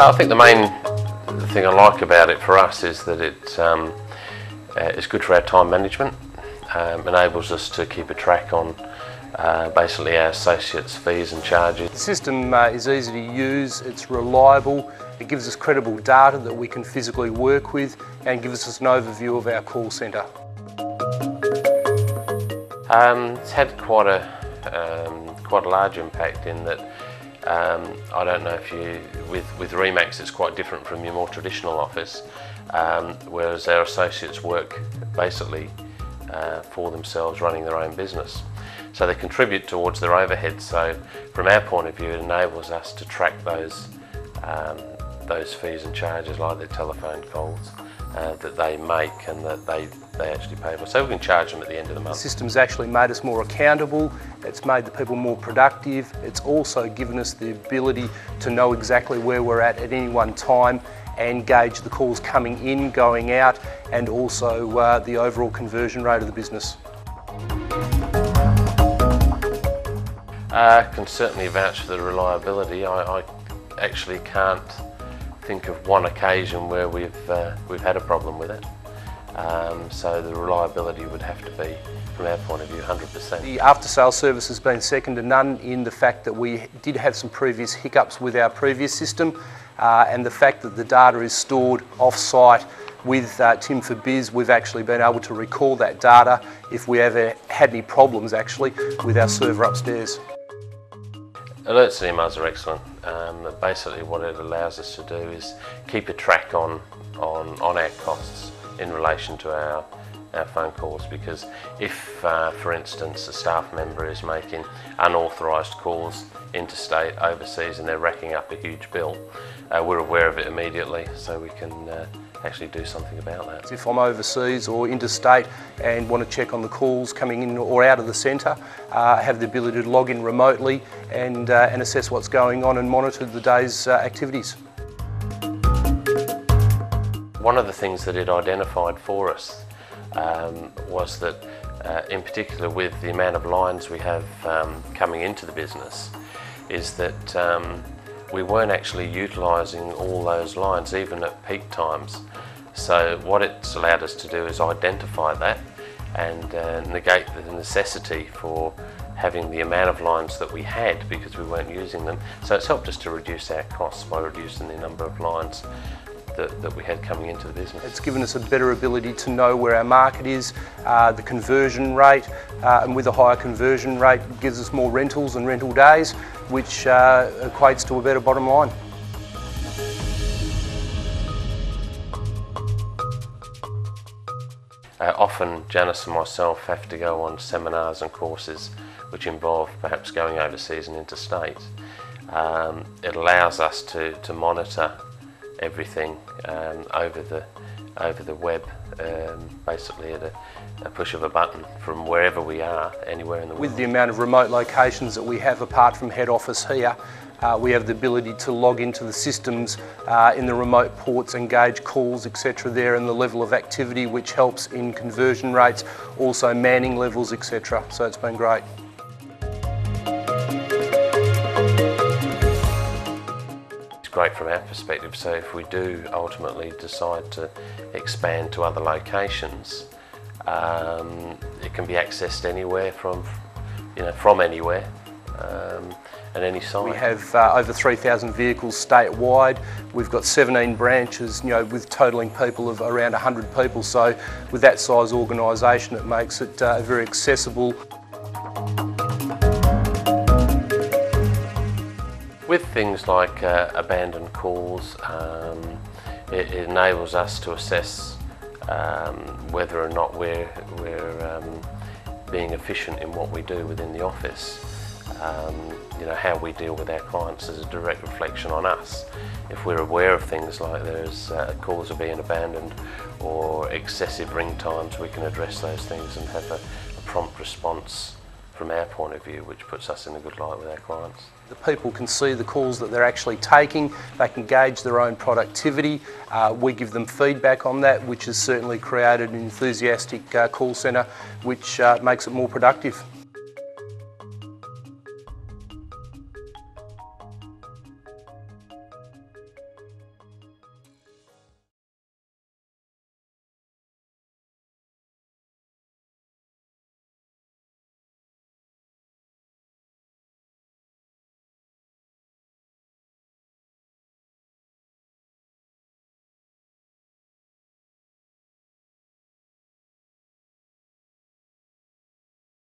I think the main thing I like about it for us is that it's good for our time management. Enables us to keep a track on basically our associates' fees and charges. The system is easy to use, it's reliable, it gives us credible data that we can physically work with and gives us an overview of our call centre. It's had quite a large impact in that I don't know if you, with Remax it's quite different from your more traditional office, whereas our associates work basically for themselves, running their own business. So they contribute towards their overheads, so from our point of view it enables us to track those fees and charges, like their telephone calls that they make and that they actually pay for. So we can charge them at the end of the month. The system's actually made us more accountable, it's made the people more productive, it's also given us the ability to know exactly where we're at any one time and gauge the calls coming in, going out, and also the overall conversion rate of the business. I can certainly vouch for the reliability. I actually can't think of one occasion where we've had a problem with it. So the reliability would have to be, from our point of view, 100%. The after-sales service has been second to none in the fact that we did have some previous hiccups with our previous system, and the fact that the data is stored off-site with TIM4biz, we've actually been able to recall that data if we ever had any problems actually with our server upstairs. Alerts and emails are excellent. Basically what it allows us to do is keep a track on our costs in relation to our phone calls, because if, for instance, a staff member is making unauthorised calls interstate, overseas, and they're racking up a huge bill, we're aware of it immediately, so we can actually do something about that. If I'm overseas or interstate and want to check on the calls coming in or out of the centre, I have the ability to log in remotely and assess what's going on and monitor the day's activities. One of the things that it identified for us was that, in particular with the amount of lines we have coming into the business, is that we weren't actually utilising all those lines, even at peak times. So what it's allowed us to do is identify that and negate the necessity for having the amount of lines that we had because we weren't using them. So it's helped us to reduce our costs by reducing the number of lines that we had coming into the business. It's given us a better ability to know where our market is, the conversion rate, and with a higher conversion rate it gives us more rentals and rental days, which equates to a better bottom line. Often Janice and myself have to go on seminars and courses which involve perhaps going overseas and interstate. It allows us to monitor everything over the web, basically at a push of a button from wherever we are, anywhere in the world. With the amount of remote locations that we have apart from head office here, we have the ability to log into the systems in the remote ports, engage calls, etc. there, and the level of activity, which helps in conversion rates, also manning levels, etc. So it's been great. Great from our perspective, so if we do ultimately decide to expand to other locations, it can be accessed anywhere from anywhere at any site. We have over 3,000 vehicles statewide. We've got 17 branches, with totalling people of around 100 people. So with that size organisation, it makes it very accessible. With things like abandoned calls, it enables us to assess whether or not we're being efficient in what we do within the office. How we deal with our clients is a direct reflection on us. If we're aware of things like there's calls are being abandoned or excessive ring times, we can address those things and have a prompt response from our point of view, which puts us in a good light with our clients. The people can see the calls that they're actually taking, they can gauge their own productivity. We give them feedback on that, which has certainly created an enthusiastic call centre, which makes it more productive.